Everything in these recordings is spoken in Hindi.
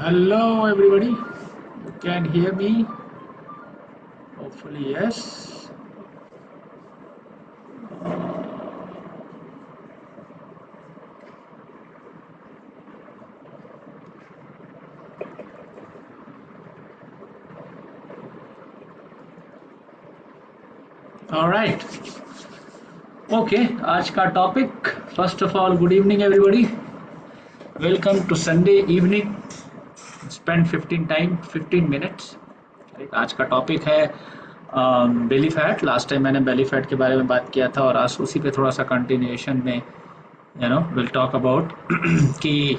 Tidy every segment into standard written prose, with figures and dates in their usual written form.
Hello, everybody. You can hear me? Hopefully, yes. All right. Okay. आज का topic. First of all, good evening, everybody. Welcome to Sunday evening. Spend 15 minutes. Right? आज का टॉपिक है बेली फैट. लास्ट टाइम मैंने बेली फैट के बारे में बात किया था और आज उसी पे थोड़ा सा कंटिन्यूएशन में विल टॉक अबाउट कि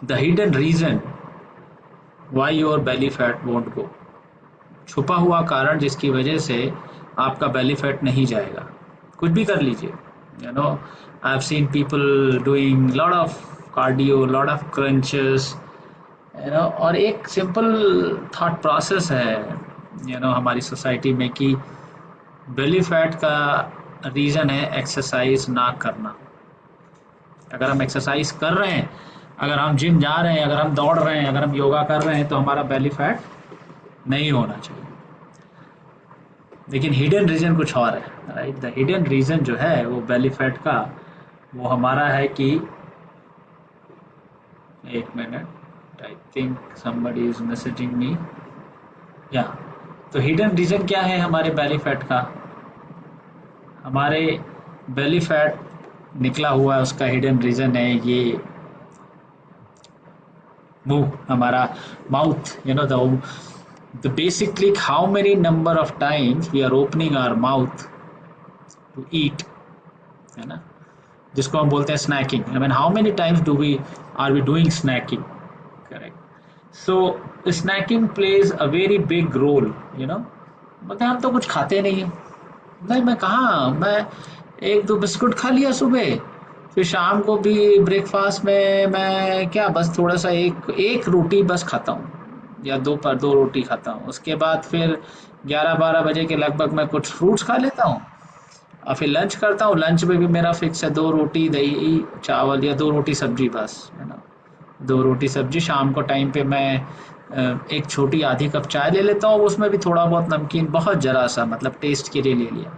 the hidden reason why your belly fat won't go. छुपा हुआ कारण जिसकी वजह से आपका बेली फैट नहीं जाएगा. कुछ भी कर लीजिए. I have seen people doing lot of cardio, lot of crunches, और एक सिंपल थॉट प्रोसेस है हमारी सोसाइटी में कि बेली फैट का रीज़न है एक्सरसाइज ना करना. अगर हम एक्सरसाइज कर रहे हैं, अगर हम जिम जा रहे हैं, अगर हम दौड़ रहे हैं, अगर हम योगा कर रहे हैं तो हमारा बेली फैट नहीं होना चाहिए. लेकिन हिडन रीजन कुछ और है. राइट. द हिडन रीजन जो है वो बेली फैट का, वो हमारा है कि एक minute, I think somebody is messaging me. या तो हिडन रीजन क्या है हमारे बेली फैट का? हमारे बेली फैट निकला हुआ है, उसका हिडन रीजन है ये मुंह, हमारा mouth. the basically how many number of times we are opening our mouth to eat, है ना, जिसको हम बोलते हैं snacking. I mean how many times are we doing snacking. Correct. So snacking plays a very big role. मतलब हम तो कुछ खाते नहीं हैं. नहीं, मैं कहाँ, मैं एक दो बिस्कुट खा लिया सुबह, फिर शाम को भी ब्रेकफास्ट में मैं क्या बस थोड़ा सा एक एक रोटी बस खाता हूँ, या दो रोटी खाता हूँ. उसके बाद फिर 11-12 बजे के लगभग मैं कुछ फ्रूट्स खा लेता हूँ और फिर लंच करता हूँ. लंच में भी मेरा फिक्स है 2 रोटी दही चावल या 2 रोटी सब्जी, बस, है ना. 2 रोटी सब्जी. शाम को टाइम पे मैं एक छोटी आधी कप चाय ले लेता हूँ, उसमें भी थोड़ा बहुत नमकीन, बहुत जरा सा, मतलब टेस्ट के लिए ले लिया.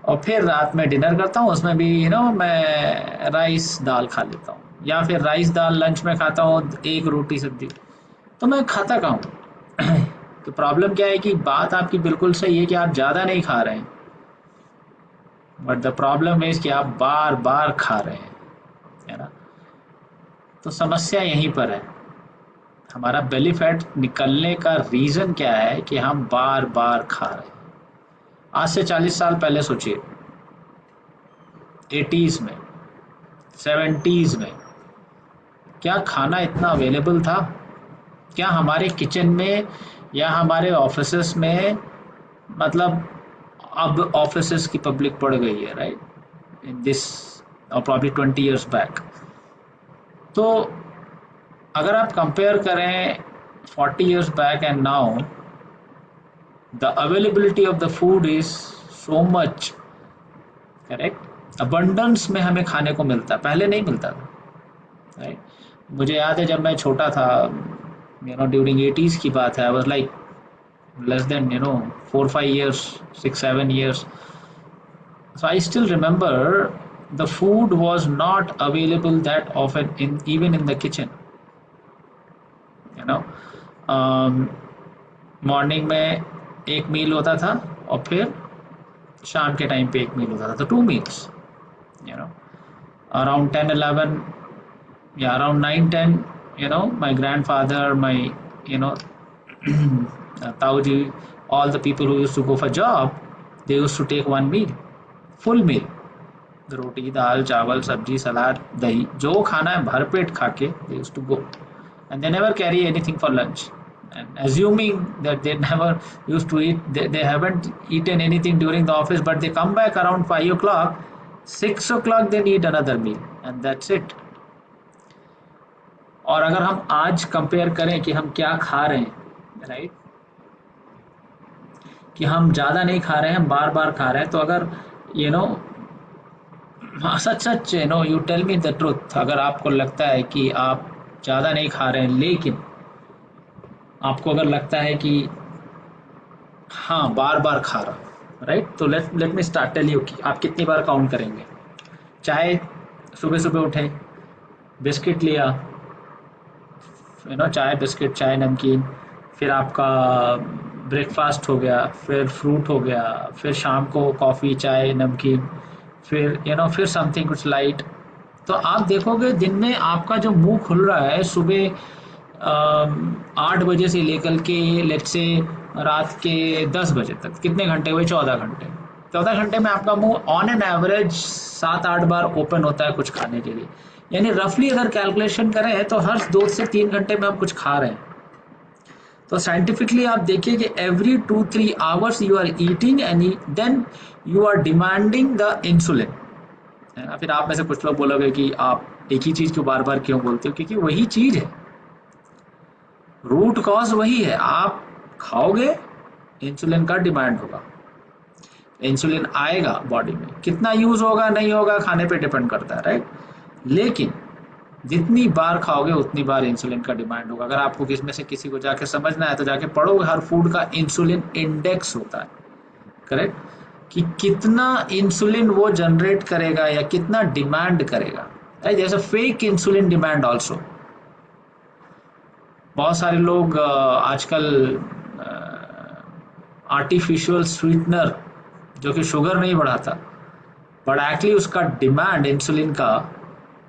और फिर रात में डिनर करता हूँ, उसमें भी मैं राइस दाल खा लेता हूँ, या फिर राइस दाल लंच में खाता हूँ, एक रोटी सब्जी. तो मैं खाता कहाँ हूँ? तो प्रॉब्लम क्या है कि बात आपकी बिल्कुल सही है कि आप ज़्यादा नहीं खा रहे हैं, बट द प्रॉब्लम इज कि आप बार बार खा रहे हैं, है ना. तो समस्या यहीं पर है. हमारा बेली फैट निकलने का रीज़न क्या है कि हम बार बार खा रहे हैं. आज से 40 साल पहले सोचिए, 80s में, 70s में क्या खाना इतना अवेलेबल था? क्या हमारे किचन में या हमारे ऑफिसेस में, मतलब अब ऑफिसेस की पब्लिक बढ़ गई है, राइट, इन दिस और प्रॉब्ली 20 years बैक. तो अगर आप कंपेयर करें 40 years back and now, the availability of the food is so much. Correct. Abundance में हमें खाने को मिलता, पहले नहीं मिलता था. राइट. मुझे याद है जब मैं छोटा था, ड्यूरिंग 80s की बात है, I was like less than 4-5 years, 6-7 years. So I still remember the food was not available that often in even in the kitchen. you know morning में एक मील होता था और फिर शाम के टाइम पे एक मील होता था, तो 2 meals. Around 10-11, yeah, around 9-10, my grandfather, my you know Tauji, all the people who used to go for job, they used to take one meal, full meal. रोटी दाल चावल सब्जी सलाद दही, जो खाना है भर पेट खा के they used to go, and they never carry anything for lunch. And assuming that they never used to eat, they haven't eaten anything during the office, but they come back around 5 o'clock, 6 o'clock they need another meal, and that's it. और अगर हम आज कंपेयर करें कि हम क्या खा रहे हैं, राइट, कि हम ज़्यादा नहीं खा रहे हैं, हम बार बार खा रहे हैं, तो अगर सच सच you tell me the truth, अगर आपको लगता है कि आप ज़्यादा नहीं खा रहे हैं, लेकिन आपको अगर लगता है कि हाँ बार बार खा रहा, राइट, तो let let me start tell you कि आप कितनी बार काउंट करेंगे। चाय, सुबह सुबह उठे, बिस्किट लिया, चाय बिस्किट चाय नमकीन, फिर आपका ब्रेकफास्ट हो गया, फिर फ्रूट हो गया, फिर शाम को कॉफ़ी चाय नमकीन, फिर फिर समथिंग कुछ लाइट। तो आप देखोगे दिन में आपका जो मुंह खुल रहा है सुबह 8 बजे से लेकर के लेट से रात के 10 बजे तक, कितने घंटे हुए? 14 घंटे। 14 घंटे में आपका मुंह on an average 7-8 bar open होता है कुछ खाने के लिए। यानी रफली अगर कैलकुलेशन करें तो हर 2 से 3 घंटे में हम कुछ खा रहे हैं। तो साइंटिफिकली आप देखिए कि every 2-3 hours you are eating and then you are demanding the insulin, है ना। फिर आप में से कुछ लोग बोलोगे कि आप एक ही चीज को बार बार क्यों बोलते हो, क्योंकि वही चीज है, रूट कॉज वही है। आप खाओगे, इंसुलिन का डिमांड होगा, इंसुलिन आएगा बॉडी में, कितना यूज होगा नहीं होगा खाने पे डिपेंड करता है, राइट। लेकिन जितनी बार खाओगे उतनी बार इंसुलिन का डिमांड होगा। अगर आपको किसमें से किसी को जाके समझना है तो जाके पढ़ोगे, हर फूड का इंसुलिन इंडेक्स होता है, करेक्ट, कि कितना इंसुलिन वो जनरेट करेगा या कितना डिमांड करेगा, राइट। जैसे फेक इंसुलिन डिमांड ऑल्सो। बहुत सारे लोग आजकल आर्टिफिशियल स्वीटनर जो कि शुगर नहीं बढ़ाता, बट एक्चुअली उसका डिमांड इंसुलिन का,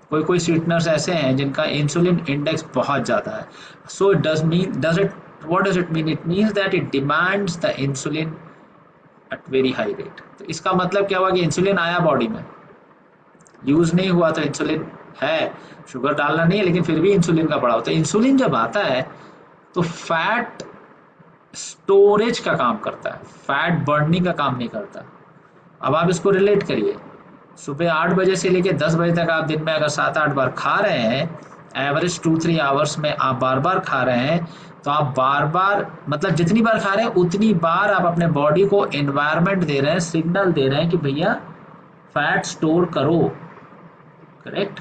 कोई कोई स्वीटनर्स ऐसे हैं जिनका इंसुलिन इंडेक्स बहुत ज़्यादा है। So does it what does it mean? It means that it demands the insulin at very high rate. तो इसका मतलब क्या हुआ कि इंसुलिन आया बॉडी में, यूज नहीं हुआ तो इंसुलिन है, शुगर डालना नहीं है लेकिन फिर भी इंसुलिन का बढ़ा हो। तो इंसुलिन जब आता है तो फैट स्टोरेज का काम करता है, फैट बर्निंग का काम नहीं करता। अब आप इसको रिलेट करिए, सुबह 8 बजे से लेकर 10 बजे तक आप दिन में अगर 7-8 बार खा रहे हैं, एवरेज 2-3 आवर्स में आप बार बार खा रहे हैं, तो आप बार बार मतलब जितनी बार खा रहे हैं उतनी बार आप अपने बॉडी को एनवायरनमेंट दे रहे हैं, सिग्नल दे रहे हैं कि भैया फैट स्टोर करो, करेक्ट।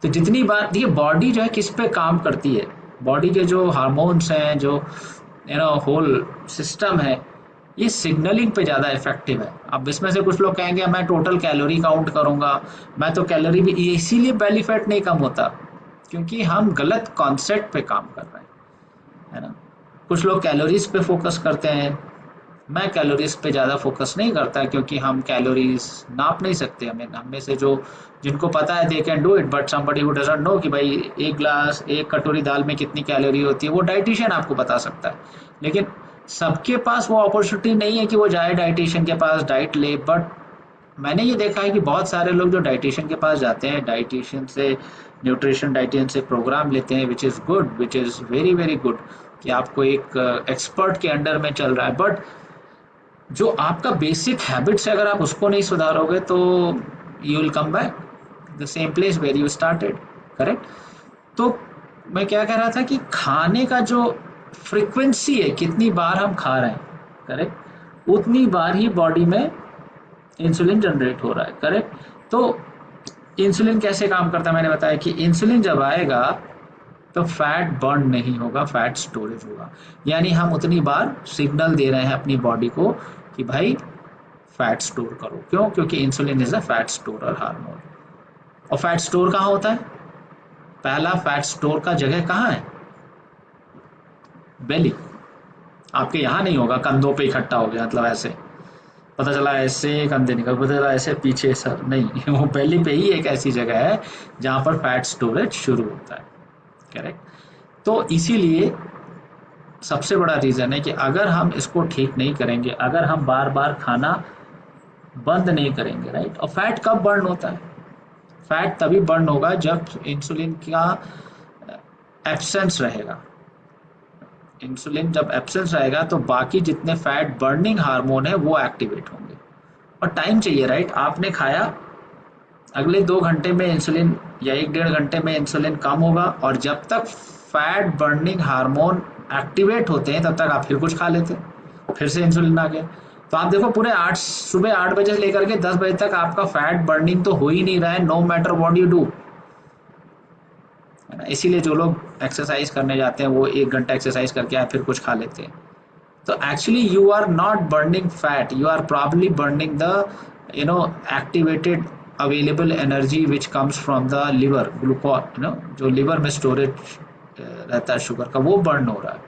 तो जितनी बार देखिए बॉडी जो है किस पे काम करती है, बॉडी के जो हार्मोन्स हैं, जो होल सिस्टम है, ये सिग्नलिंग पे ज़्यादा इफेक्टिव है। अब इसमें से कुछ लोग कहेंगे मैं टोटल कैलोरी काउंट करूंगा, मैं तो कैलोरी भी, इसीलिए बेली फैट नहीं कम होता क्योंकि हम गलत कॉन्सेप्ट पे काम कर रहे हैं, है ना। कुछ लोग कैलोरीज पे फोकस करते हैं, मैं कैलोरीज पे ज़्यादा फोकस नहीं करता क्योंकि हम कैलोरीज नाप नहीं सकते। हम में से जो जिनको पता है they can do it, but somebody who doesn't know कि भाई एक कटोरी दाल में कितनी कैलोरी होती है, वो डाइटिशियन आपको बता सकता है। लेकिन सबके पास वो अपॉर्चुनिटी नहीं है कि वो जाए डाइटिशियन के पास डाइट ले। बट मैंने ये देखा है कि बहुत सारे लोग जो डाइटिशियन के पास जाते हैं, डाइटिशियन से न्यूट्रिशन डाइटिशियन से प्रोग्राम लेते हैं, which is good, which is very very good कि आपको एक एक्सपर्ट के अंडर में चल रहा है। बट जो आपका बेसिक हैबिट्स है अगर आप उसको नहीं सुधारोगे तो you will come back the same place where you started, correct. तो मैं क्या कह रहा था कि खाने का जो फ्रीक्वेंसी है, कितनी बार हम खा रहे हैं, करेक्ट, उतनी बार ही बॉडी में इंसुलिन जनरेट हो रहा है, करेक्ट। तो इंसुलिन कैसे काम करता है, मैंने बताया कि इंसुलिन जब आएगा तो फैट बर्न नहीं होगा, फैट स्टोरेज होगा। यानी हम उतनी बार सिग्नल दे रहे हैं अपनी बॉडी को कि भाई फैट स्टोर करो। क्यों? क्योंकि insulin is a fat storer hormone. और फैट स्टोर कहाँ होता है? पहला फैट स्टोर का जगह कहाँ है? बेली। आपके यहाँ नहीं होगा कंधों पे इकट्ठा हो गया, मतलब ऐसे पता चला ऐसे कंधे निकल, पता चला ऐसे पीछे सर, नहीं वो बेली पे ही एक ऐसी जगह है जहाँ पर फैट स्टोरेज शुरू होता है, करेक्ट। तो इसीलिए सबसे बड़ा रीज़न है कि अगर हम इसको ठीक नहीं करेंगे, अगर हम बार बार खाना बंद नहीं करेंगे, राइट। और फैट कब बर्न होता है? फैट तभी बर्न होगा जब इंसुलिन का एब्सेंस रहेगा। इंसुलिन जब एब्सेंस रहेगा तो बाकी जितने फैट बर्निंग हार्मोन है वो एक्टिवेट होंगे। और टाइम चाहिए, राइट। आपने खाया, अगले 2 घंटे में इंसुलिन या 1-1.5 घंटे में इंसुलिन कम होगा, और जब तक फैट बर्निंग हार्मोन एक्टिवेट होते हैं तब तक आप फिर कुछ खा लेते हैं, फिर से इंसुलिन आ गया। तो आप देखो पूरे सुबह 8 बजे से लेकर के 10 बजे तक आपका फैट बर्निंग तो हो ही नहीं रहा है, no matter what you do, है ना। इसीलिए जो लोग एक्सरसाइज करने जाते हैं वो 1 घंटा एक्सरसाइज करके आए फिर कुछ खा लेते हैं। तो actually you are not burning fat, you are probably burning the activated available energy which comes from the liver, glucose जो लिवर में स्टोरेज रहता है शुगर का, वो बर्न हो रहा है।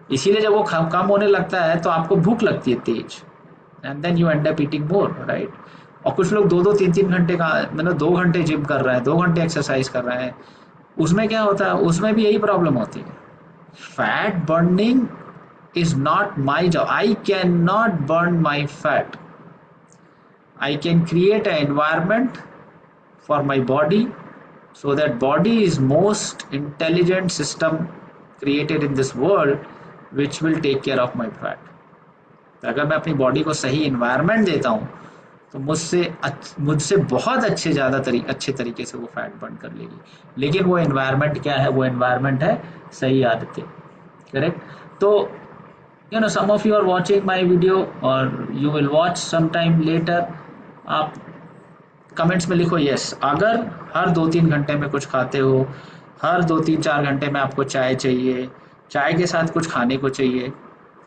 इसीलिए जब वो कम होने लगता है तो आपको भूख लगती है तेज, and then you end up eating more, right. और कुछ लोग 2-2 3-3 घंटे का, मतलब 2 घंटे जिम कर रहे हैं, 2 घंटे एक्सरसाइज कर रहे हैं, उसमें क्या होता है, उसमें भी यही प्रॉब्लम होती है। Fat burning is not my job. I cannot burn my fat. I can create an environment for my body, so that body is most intelligent system created in this world which will take care of my fat. तो अगर मैं अपनी बॉडी को सही इन्वायरमेंट देता हूँ तो मुझसे बहुत अच्छे तरीके से वो फैट बर्न कर लेगी। लेकिन वो इन्वायरमेंट क्या है, वो इन्वायरमेंट है सही आदतें, करेक्ट। तो some of you are watching my video or you will watch sometime later, आप कमेंट्स में लिखो यस, अगर हर 2-3 घंटे में कुछ खाते हो, हर 2-3-4 घंटे में आपको चाय चाहिए, चाय के साथ कुछ खाने को चाहिए,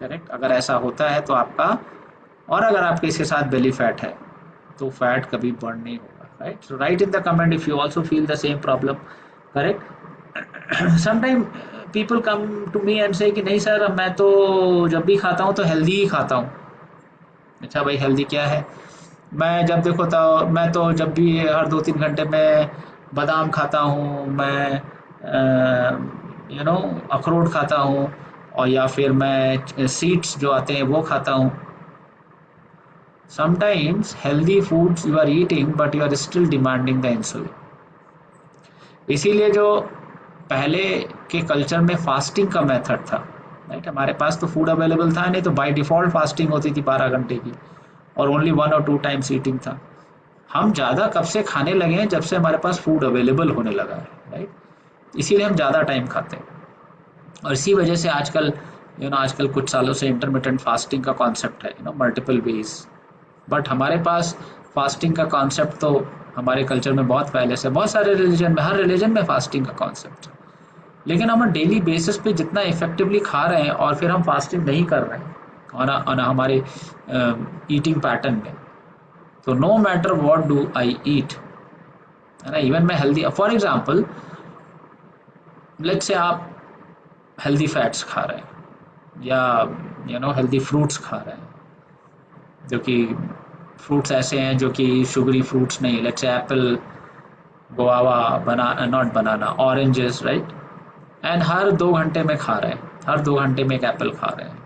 करेक्ट। अगर ऐसा होता है तो आपका, और अगर आपके इसके साथ बेली फैट है तो फैट कभी बर्न नहीं होगा, right. So write in the comment if you also feel the same problem, correct. Sometime people come to me and say कि नहीं सर, मैं तो जब भी खाता हूँ तो हेल्दी ही खाता हूँ। अच्छा भाई, हेल्दी क्या है? मैं जब देखो तो मैं तो जब भी हर 2-3 घंटे में बादाम खाता हूँ, मैं अखरोट खाता हूँ, और या फिर मैं सीड्स जो आते हैं वो खाता हूँ। Sometimes healthy foods you are eating but you are still demanding the insulin. इसीलिए जो पहले के कल्चर में फास्टिंग का मेथड था, राइट, हमारे पास तो फूड अवेलेबल था नहीं, तो बाय डिफॉल्ट फास्टिंग होती थी 12 घंटे की, और ओनली 1 और 2 टाइम्स ईटिंग था। हम ज़्यादा कब से खाने लगे हैं, जब से हमारे पास फूड अवेलेबल होने लगा है, राइट। इसीलिए हम ज़्यादा टाइम खाते हैं, और इसी वजह से आजकल आजकल कुछ सालों से इंटरमिटेंट फास्टिंग का कॉन्सेप्ट है, मल्टीपल वेज। बट हमारे पास फास्टिंग का कॉन्सेप्ट तो हमारे कल्चर में बहुत पहले से, बहुत सारे रिलीजन में, हर रिलीजन में फास्टिंग का कॉन्सेप्ट है। लेकिन हम डेली बेसिस पे जितना इफेक्टिवली खा रहे हैं और फिर हम फास्टिंग नहीं कर रहे हैं और हमारे ईटिंग पैटर्न में, तो no matter what do I eat, है ना, इवन मैं healthy, for example let's say आप हेल्दी फैट्स खा रहे हैं या हेल्दी फ्रूट्स खा रहे हैं, जो कि फ्रूट्स ऐसे हैं जो कि शुगरी फ्रूट्स नहीं, let's say apple, guava, not banana, oranges, right, and हर 2 घंटे में खा रहे हैं, हर 2 घंटे में एक एप्पल खा रहे हैं,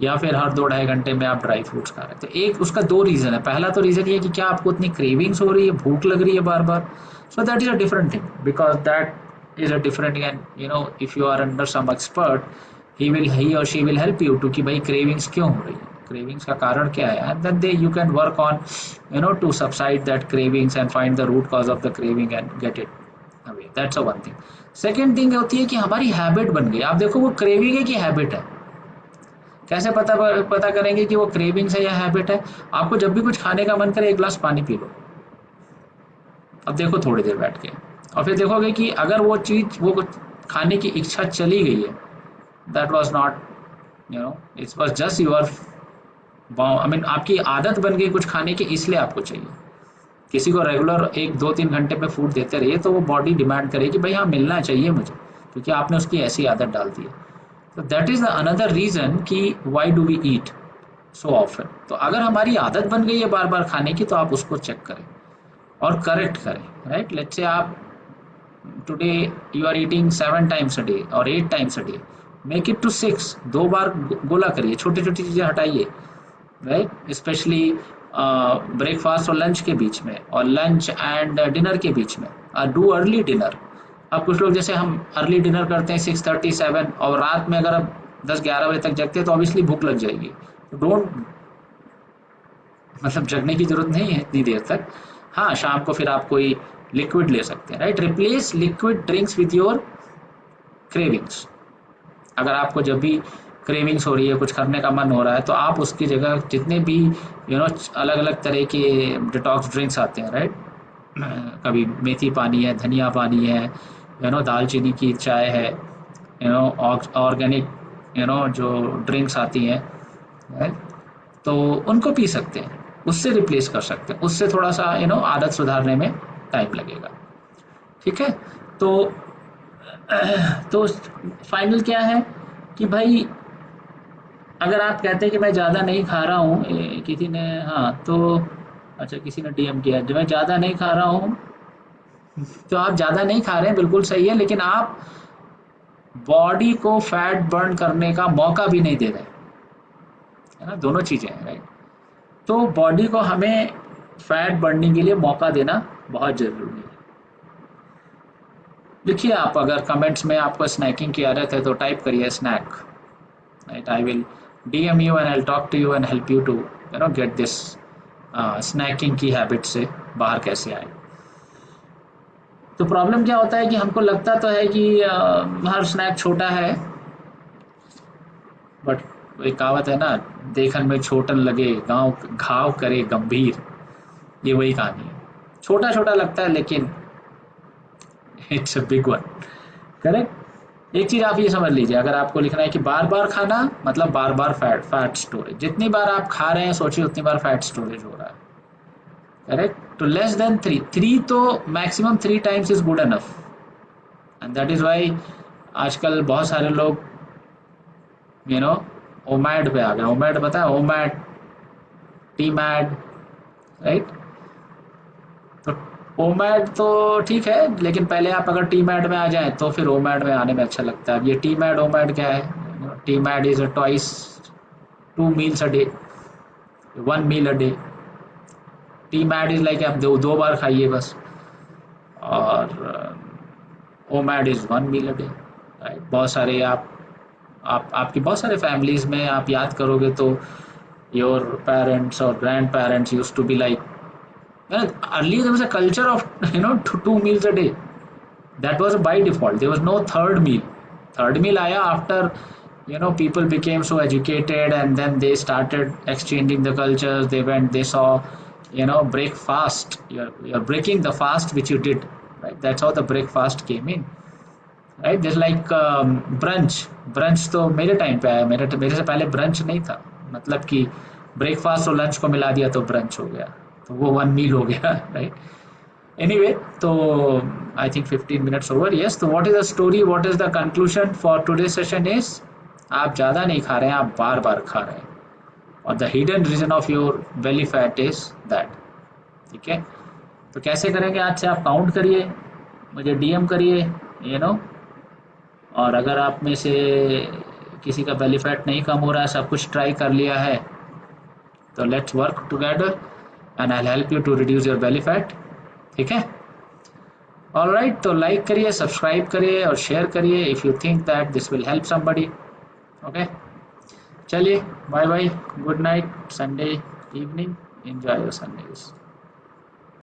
या फिर हर 2-2.5 घंटे में आप ड्राई फ्रूट्स खा रहे हैं। तो एक उसका 2 रीज़न है। पहला तो रीज़न ये है कि क्या आपको इतनी क्रेविंग्स हो रही है, भूख लग रही है बार बार, so that is a different thing, because that is a different, and if you are under some expert, he और she will help you to कि भाई क्रेविंग्स क्यों हो रही है, क्रेविंग्स का कारण क्या है, and then you can work on to subside that cravings and find the root cause of the craving and get it away. That's a one thing. Second thing होती है कि हमारी हैबिट बन गई। आप देखो वो क्रेविंग है कि हैबिट है, कैसे पता करेंगे कि वो क्रेविंग्स है या हैबिट है? आपको जब भी कुछ खाने का मन करे, 1 गिलास पानी पी लो, अब देखो थोड़ी देर बैठ के, और फिर देखोगे कि अगर वो चीज़, वो खाने की इच्छा चली गई है, that was not it was just your आपकी आदत बन गई कुछ खाने की, इसलिए आपको चाहिए। किसी को रेगुलर 1-2-3 घंटे में फूड देते रहिए तो वो बॉडी डिमांड करेगी भाई हाँ मिलना चाहिए मुझे, क्योंकि आपने उसकी ऐसी आदत डाल दी है। तो दैट इज अनदर रीजन कि why do we eat so often. तो अगर हमारी आदत बन गई है बार बार खाने की, तो आप उसको चेक करें और करेक्ट करें, राइट। लेट्स से आप today you are eating 7 times a day और 8 times a day, make it to 6, 2 बार गोला करिए, छोटी छोटी चीज़ें हटाइए, राइट, स्पेशली ब्रेकफास्ट और लंच के बीच में, और लंच एंड डिनर के बीच में, डू अर्ली डिनर। अब कुछ लोग, जैसे हम अर्ली डिनर करते हैं 6:37, और रात में अगर आप 10-11 बजे तक जगते हैं तो ऑब्वियसली भूख लग जाएगी, तो डोंट, मतलब जगने की जरूरत नहीं है इतनी देर तक। हाँ, शाम को फिर आप कोई लिक्विड ले सकते हैं, right. Replace liquid drinks with your cravings. अगर आपको जब भी क्रेविंग्स हो रही है, कुछ करने का मन हो रहा है, तो आप उसकी जगह जितने भी अलग अलग तरह के डिटॉक्स ड्रिंक्स आते हैं, राइट, कभी मेथी पानी है, धनिया पानी है, दालचीनी की चाय है, ऑर्गेनिक जो ड्रिंक्स आती हैं, right? तो उनको पी सकते हैं, उससे रिप्लेस कर सकते हैं, उससे थोड़ा सा आदत सुधारने में टाइम लगेगा। ठीक है। तो तो फाइनल क्या है कि भाई, अगर आप कहते हैं कि मैं ज़्यादा नहीं खा रहा हूँ, किसी ने, हाँ तो अच्छा, किसी ने डीएम किया जो मैं ज़्यादा नहीं खा रहा हूँ, तो आप ज़्यादा नहीं खा रहे हैं, बिल्कुल सही है, लेकिन आप बॉडी को फैट बर्न करने का मौका भी नहीं दे रहे, है ना, दोनों चीज़ें हैं, राइट। तो बॉडी को हमें फैट बर्निंग के लिए मौका देना बहुत ज़रूरी है। लिखिए आप, अगर कमेंट्स में आपको स्नैकिंग की आदत है तो टाइप करिए snack, right. I will DM you and I talk to you and help you to get this snacking की हैबिट से बाहर कैसे आए। तो प्रॉब्लम क्या होता है कि हमको लगता तो है कि हर स्नैक छोटा है, बट एक कहावत है ना, देखन में छोटन लगे गाँव घाव करे गंभीर, ये वही कहानी है। छोटा छोटा लगता है लेकिन it's a big one, correct. एक चीज आप ये समझ लीजिए, अगर आपको लिखना है कि बार बार खाना मतलब बार बार फैट स्टोरेज, जितनी बार आप खा रहे हैं सोचिए उतनी बार फैट स्टोरेज हो रहा है, करेक्ट। तो लेस देन थ्री तो maximum 3 times is good enough, and that is why आजकल बहुत सारे लोग ओमैड पे आ गए। ओमैड पता है, ओमैड, टी मैड, राइट। तो ओमैड तो ठीक है, लेकिन पहले आप अगर टी मैड में आ जाएं तो फिर ओमैड में आने में अच्छा लगता है। अब ये टी मैड ओमैड क्या है? T mad is a twice 2 meals a day, 1 meal a day। T mad is like आप दो बार खाइए बस, और OMAD is 1 meal a day, right. बहुत सारे आपकी बहुत सारे फैमिलीज में आप याद करोगे तो योर पेरेंट्स और grandparents use to be like, earlier there was a culture of 2 meals a day, that was by default, there was no third meal। Third meal आया after people became so educated and then they started exchanging the cultures, they went, they saw break fast, you're breaking the fast which you did, right? That's how the breakfast came in, right? Just like brunch तो मेरे टाइम पे आया, मेरे से पहले ब्रंच नहीं था, मतलब कि ब्रेकफास्ट और लंच को मिला दिया तो ब्रंच हो गया, तो वो 1 meal हो गया, राइट। एनीवे, तो I think 15 minutes over, yes. तो what is the story, what is the conclusion for today session is, आप ज़्यादा नहीं खा रहे हैं, आप बार बार खा रहे हैं, और the hidden reason of your belly fat is that. ठीक है। तो कैसे करेंगे, आज से आप काउंट करिए, मुझे डीएम करिए, और अगर आप में से किसी का बेली फैट नहीं कम हो रहा है, सब कुछ ट्राई कर लिया है, तो let's work together and I help you to reduce your belly fat. ठीक है। ऑलराइट, तो लाइक करिए, सब्सक्राइब करिए और शेयर करिए if you think that this will help somebody. Okay, चलिए, bye bye, good night, Sunday evening, enjoy your Sundays.